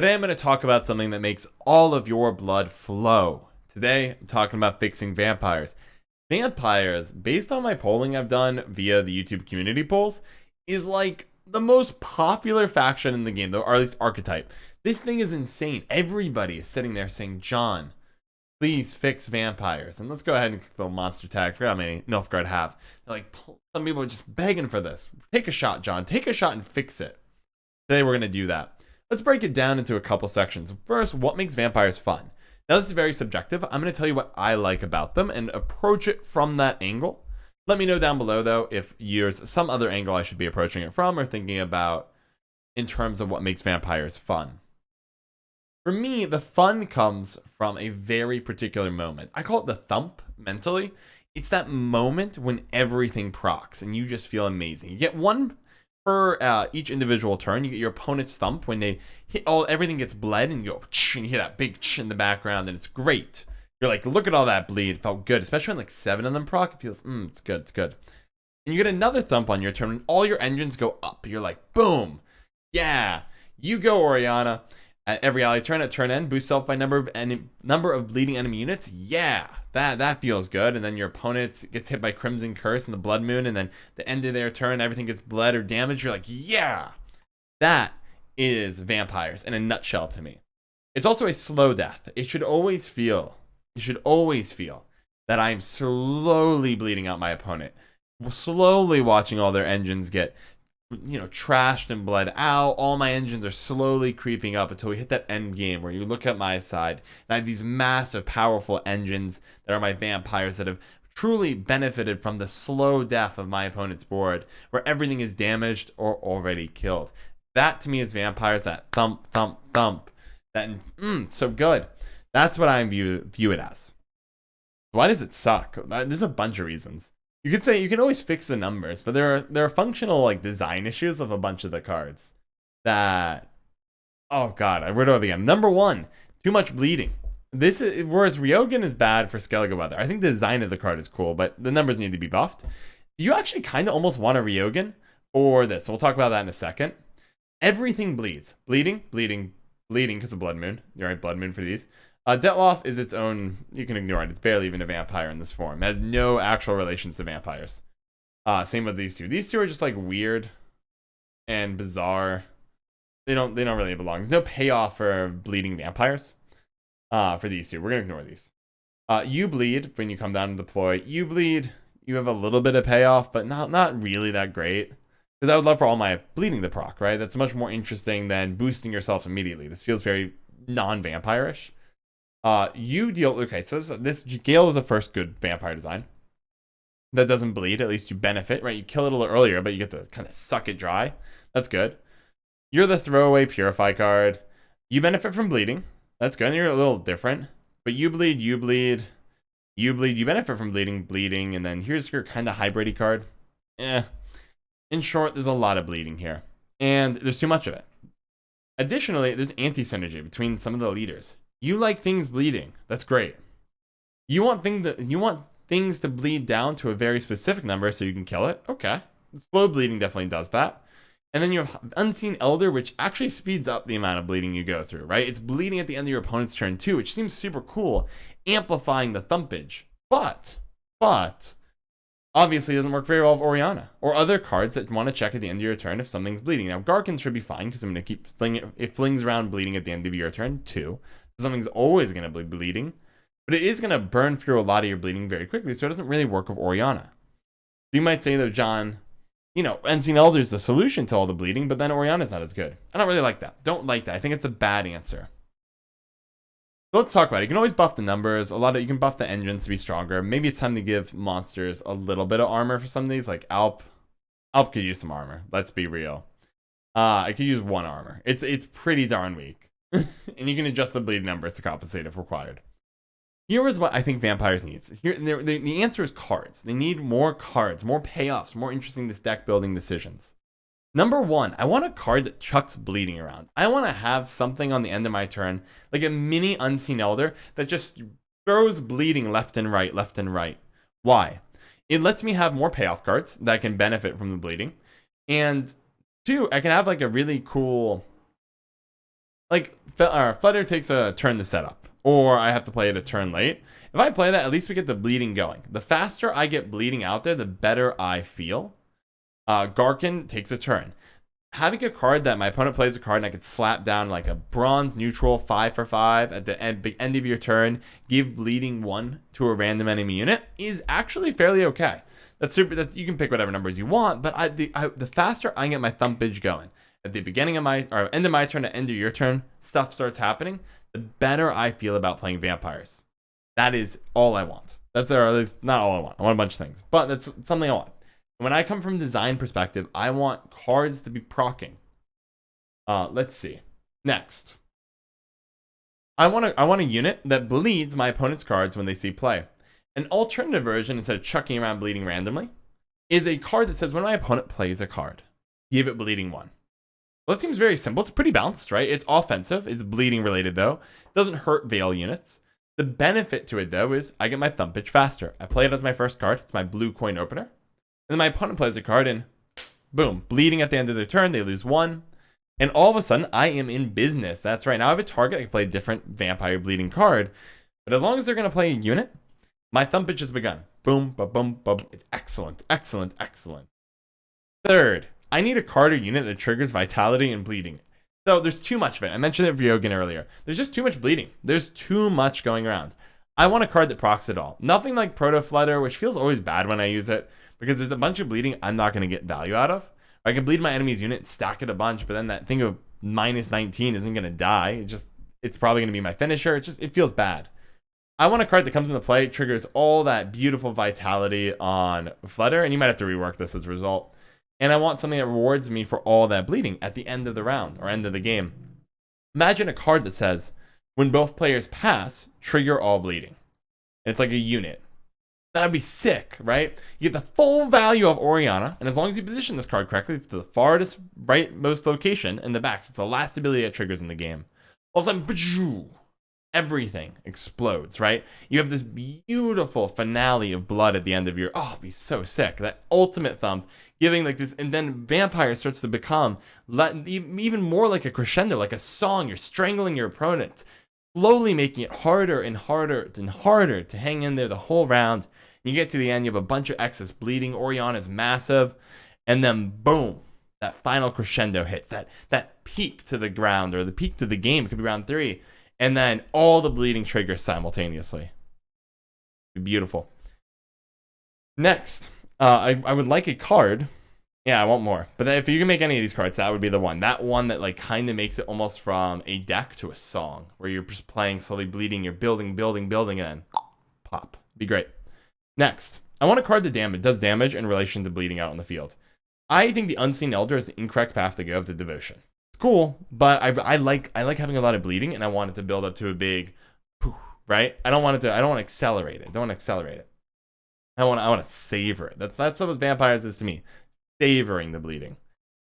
Today I'm going to talk about something that makes all of your blood flow. Today I'm talking about fixing vampires. Vampires, based on my polling I've done via the YouTube community polls, is like the most popular faction in the game, or at least archetype. This thing is insane. Everybody is sitting there saying, John, please fix vampires. And let's go ahead and click the monster tag. I forgot how many Nilfgaard have. They're like, some people are just begging for this. Take a shot, John. Take a shot and fix it. Today we're going to do that. Let's break it down into a couple sections. First, what makes vampires fun? Now, this is very subjective. I'm going to tell you what I like about them and approach it from that angle. Let me know down below, though, if there's some other angle I should be approaching it from or thinking about in terms of what makes vampires fun. For me, the fun comes from a very particular moment. I call it the thump mentally. It's that moment when everything procs and you just feel amazing. You get one per each individual turn. You get your opponent's thump when they hit everything gets bled and you go and you hear that big in the background and it's great. You're like, look at all that bleed. It felt good, especially when like 7 of them proc. It feels it's good, it's good. And you get another thump on your turn and all your engines go up. You're like, boom, yeah, you go Oriana. At every ally turn at turn end, boost self by number of bleeding enemy units. Yeah, that feels good. And then your opponent gets hit by Crimson Curse and the Blood Moon, and then the end of their turn, everything gets bled or damaged. You're like, yeah, that is vampires in a nutshell to me. It's also a slow death. You should always feel that I'm slowly bleeding out my opponent, slowly watching all their engines get trashed and bled out. All my engines are slowly creeping up until we hit that end game where you look at my side and I have these massive, powerful engines that are my vampires that have truly benefited from the slow death of my opponent's board, where everything is damaged or already killed. That to me is vampires. That thump, thump, thump. That so good. That's what I view it as. Why does it suck? There's a bunch of reasons. You could say you can always fix the numbers, but there are functional like design issues of a bunch of the cards that, oh god, where do I begin? Number one, too much bleeding. This is whereas Ryogen is bad for Skellige Weather. I think the design of the card is cool, but the numbers need to be buffed. You actually kind of almost want a Ryogen or this. So we'll talk about that in a second. Everything bleeds, bleeding because of Blood Moon. You're right, Blood Moon for these. Detloff is its own, you can ignore it. It's barely even a vampire in this form. It has no actual relations to vampires. Same with these two. These two are just like weird and bizarre. They don't really belong. There's no payoff for bleeding vampires for these two. We're going to ignore these. You bleed when you come down and deploy. You bleed, you have a little bit of payoff, but not really that great. Because I would love for all my bleeding to proc, right? That's much more interesting than boosting yourself immediately. This feels very non-vampire-ish. You deal, okay, so this Gale is the first good vampire design that doesn't bleed. At least you benefit, right? You kill it a little earlier, but you get to kind of suck it dry. That's good. You're the throwaway Purify card. You benefit from bleeding. That's good. You're a little different, but you bleed, you benefit from bleeding, and then here's your kind of hybridy card. In short, there's a lot of bleeding here, and there's too much of it. Additionally, there's anti-synergy between some of the leaders. You like things bleeding. That's great. You want things to bleed down to a very specific number so you can kill it. Okay. Slow bleeding definitely does that. And then you have Unseen Elder, which actually speeds up the amount of bleeding you go through, right? It's bleeding at the end of your opponent's turn too, which seems super cool, amplifying the thumpage. But obviously doesn't work very well with Oriana or other cards that want to check at the end of your turn if something's bleeding. Now, Garkin should be fine because I'm going to keep flinging it flings around bleeding at the end of your turn too. Something's always going to be bleeding, but it is going to burn through a lot of your bleeding very quickly, so it doesn't really work with Oriana. So you might say, though, John, Unseen Elder is the solution to all the bleeding, but then Oriana's not as good. I don't really like that. Don't like that. I think it's a bad answer. So let's talk about it. You can always buff the numbers. You can buff the engines to be stronger. Maybe it's time to give monsters a little bit of armor for some of these, like Alp. Alp could use some armor. Let's be real. I could use 1 armor. It's pretty darn weak. And you can adjust the bleed numbers to compensate if required. Here is what I think vampires need. The answer is cards. They need more cards, more payoffs, more interesting deck building decisions. Number 1, I want a card that chucks bleeding around. I want to have something on the end of my turn, like a mini Unseen Elder that just throws bleeding left and right, left and right. Why? It lets me have more payoff cards that can benefit from the bleeding. And 2, I can have like a really cool like Flutter takes a turn to set up, or I have to play it a turn late. If I play that, at least we get the bleeding going. The faster I get bleeding out there, the better I feel. Garkin takes a turn. Having a card that my opponent plays a card and I could slap down like a bronze neutral 5 for 5 at the end of your turn, give bleeding 1 to a random enemy unit is actually fairly okay. That's super. That you can pick whatever numbers you want, but the faster I get my thumpage going at the beginning of my or end of my turn to end of your turn, stuff starts happening. The better I feel about playing vampires. That is all I want. That's or at least not all I want. I want a bunch of things, but that's something I want. When I come from design perspective, I want cards to be proccing. Let's see. Next. I want a unit that bleeds my opponent's cards when they see play. An alternative version, instead of chucking around bleeding randomly, is a card that says when my opponent plays a card, give it bleeding 1. Well, that seems very simple. It's pretty balanced, right? It's offensive. It's bleeding related, though. It doesn't hurt Veil units. The benefit to it, though, is I get my thumpage faster. I play it as my first card. It's my blue coin opener. And then my opponent plays a card and boom, bleeding at the end of their turn, they lose 1. And all of a sudden, I am in business. That's right. Now I have a target. I can play a different vampire bleeding card. But as long as they're going to play a unit, my thumpage has begun. Boom, ba boom, ba. It's excellent, excellent, excellent. Third, I need a card or unit that triggers vitality and bleeding. So there's too much of it. I mentioned it for Yogan earlier. There's just too much bleeding. There's too much going around. I want a card that procs it all. Nothing like Proto Flutter, which feels always bad when I use it. Because there's a bunch of bleeding I'm not going to get value out of. I can bleed my enemy's unit, stack it a bunch, but then that thing of minus 19 isn't going to die. It's probably going to be my finisher. It feels bad. I want a card that comes into play, triggers all that beautiful vitality on Flutter, and you might have to rework this as a result. And I want something that rewards me for all that bleeding at the end of the round or end of the game. Imagine a card that says, when both players pass, trigger all bleeding. And it's like a unit. That'd be sick, right? You get the full value of Oriana, and as long as you position this card correctly to the farthest rightmost location in the back, so it's the last ability that triggers in the game. All of a sudden, everything explodes, right? You have this beautiful finale of blood at the end of your, oh, it'd be so sick. That ultimate thump, giving like this, and then Vampire starts to become even more like a crescendo, like a song. You're strangling your opponent, slowly making it harder and harder and harder to hang in there the whole round. You get to the end, you have a bunch of excess bleeding. Oriana's massive, and then boom, that final crescendo hits. That peak to the ground, or the peak to the game. It could be round 3, and then all the bleeding triggers simultaneously. Beautiful. Next, I would like a card. Yeah, I want more. But if you can make any of these cards, that would be the one. That one that like kind of makes it almost from a deck to a song, where you're just playing slowly bleeding, you're building, and then pop. Be great. Next, I want a card that does damage in relation to bleeding out on the field. I think the Unseen Elder is the incorrect path to go to Devotion. It's cool, but I like having a lot of bleeding, and I want it to build up to a big poof, right? I don't want to accelerate it. I want to savor it. That's what Vampires is to me. Savoring the bleeding.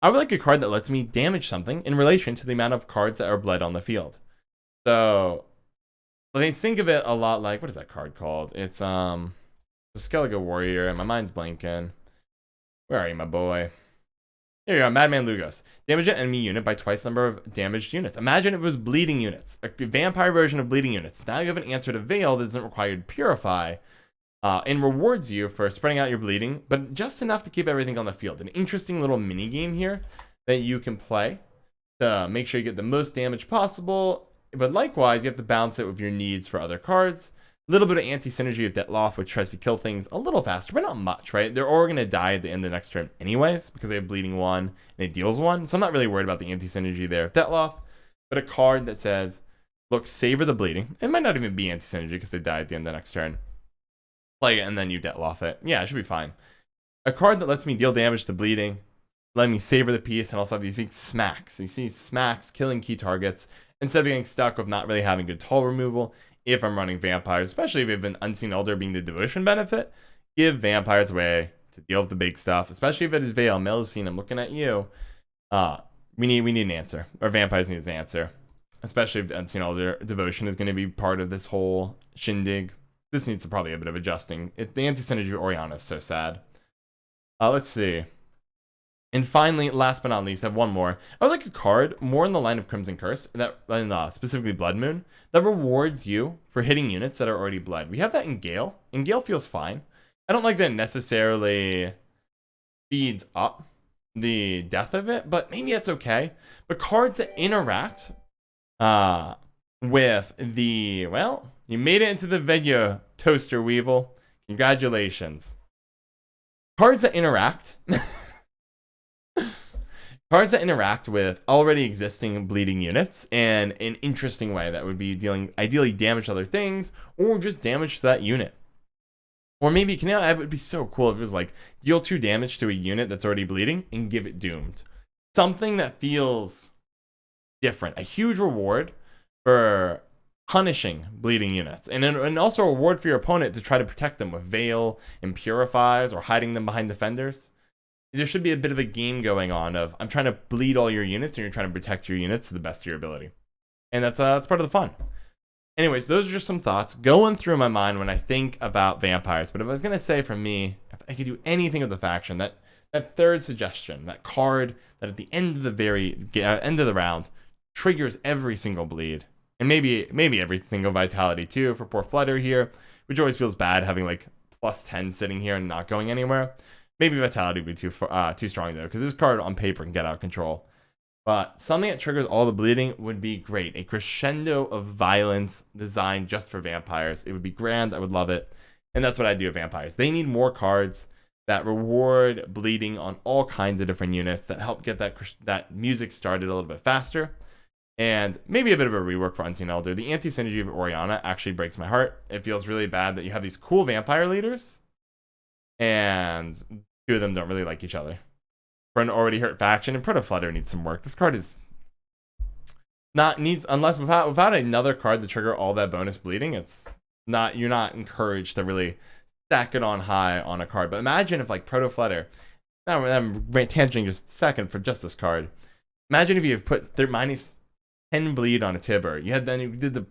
I would like a card that lets me damage something in relation to the amount of cards that are bled on the field. So, I mean, think of it a lot like, what is that card called? It's the Skellige Warrior, and my mind's blanking. Where are you, my boy? Here you go, Madman Lugos. Damage an enemy unit by twice the number of damaged units. Imagine if it was bleeding units, a vampire version of bleeding units. Now you have an answer to Veil that doesn't require you to purify. And rewards you for spreading out your bleeding, but just enough to keep everything on the field. An interesting little mini game here that you can play to make sure you get the most damage possible, but likewise, you have to balance it with your needs for other cards. A little bit of anti-synergy of Detloff, which tries to kill things a little faster, but not much, right? They're all going to die at the end of the next turn anyways, because they have bleeding 1 and it deals 1, so I'm not really worried about the anti-synergy there of Detloff, but a card that says, look, savor the bleeding. It might not even be anti-synergy because they die at the end of the next turn. Play it, and then you Detloff it. Yeah, it should be fine. A card that lets me deal damage to bleeding, let me savor the piece, and also have these smacks. You see smacks, killing key targets, instead of getting stuck with not really having good toll removal. If I'm running vampires, especially if you have an Unseen Elder being the devotion benefit, give vampires a way to deal with the big stuff, especially if it is Veil. Melusine, I'm looking at you. We need an answer. Or vampires need an answer. Especially if the Unseen Elder devotion is going to be part of this whole shindig. This needs probably a bit of adjusting. The anti-synergy of Oriana is so sad. Let's see. And finally, last but not least, I have one more. I would like a card more in the line of Crimson Curse, that specifically Blood Moon, that rewards you for hitting units that are already bled. We have that in Gale, and Gale feels fine. I don't like that it necessarily speeds up the death of it, but maybe that's okay. But cards that interact with the, well, you made it into the video, Toaster Weevil. Congratulations. Cards that interact cards that interact with already existing bleeding units in an interesting way that would be dealing ideally damage to other things or just damage to that unit. Or maybe it would be so cool if it was like deal 2 damage to a unit that's already bleeding and give it doomed. Something that feels different. A huge reward for punishing bleeding units, and also a reward for your opponent to try to protect them with Veil and Purifies or hiding them behind defenders. There should be a bit of a game going on of I'm trying to bleed all your units and you're trying to protect your units to the best of your ability. And that's part of the fun. Anyways, those are just some thoughts going through my mind when I think about vampires. But if I was going to say for me, if I could do anything with the faction, that third suggestion, that card that at the end of the end of the round triggers every single bleed, and maybe every single vitality too for poor Flutter here, which always feels bad having like +10 sitting here and not going anywhere. Maybe vitality would be too strong though, because this card on paper can get out of control. But something that triggers all the bleeding would be great. A crescendo of violence designed just for vampires. It would be grand. I would love it. And that's what I do with vampires. They need more cards that reward bleeding on all kinds of different units that help get that music started a little bit faster. And maybe a bit of a rework for Unseen Elder. The anti-synergy of Oriana actually breaks my heart. It feels really bad that you have these cool vampire leaders and 2 of them don't really like each other. For an already hurt faction, and Proto-Flutter needs some work. This card is unless without another card to trigger all that bonus bleeding, you're not encouraged to really stack it on high on a card. But imagine if like Proto-Flutter, I'm tangenting just a second for just this card. Imagine if you put -10 bleed on a Tibber. You did the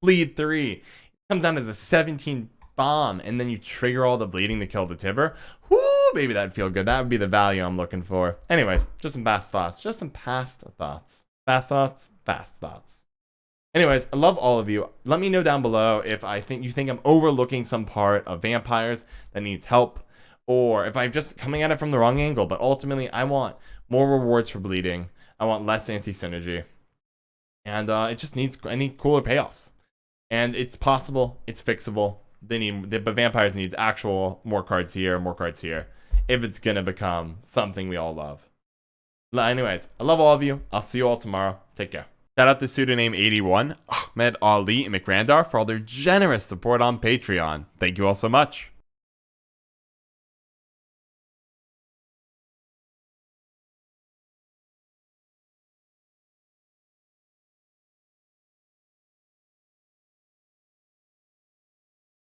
bleed 3. It comes down as a 17 bomb, and then you trigger all the bleeding to kill the Tibber. Whoo, baby, that'd feel good. That would be the value I'm looking for. Anyways, just some fast thoughts. Fast thoughts. Anyways, I love all of you. Let me know down below if you think I'm overlooking some part of vampires that needs help, or if I'm just coming at it from the wrong angle. But ultimately, I want more rewards for bleeding. I want less anti-synergy. And I need cooler payoffs. And it's possible. It's fixable. But vampires needs actual more cards here, if it's gonna become something we all love. Anyways, I love all of you. I'll see you all tomorrow. Take care. Shout out to Pseudonym81, Ahmed Ali, and McRandar for all their generous support on Patreon. Thank you all so much.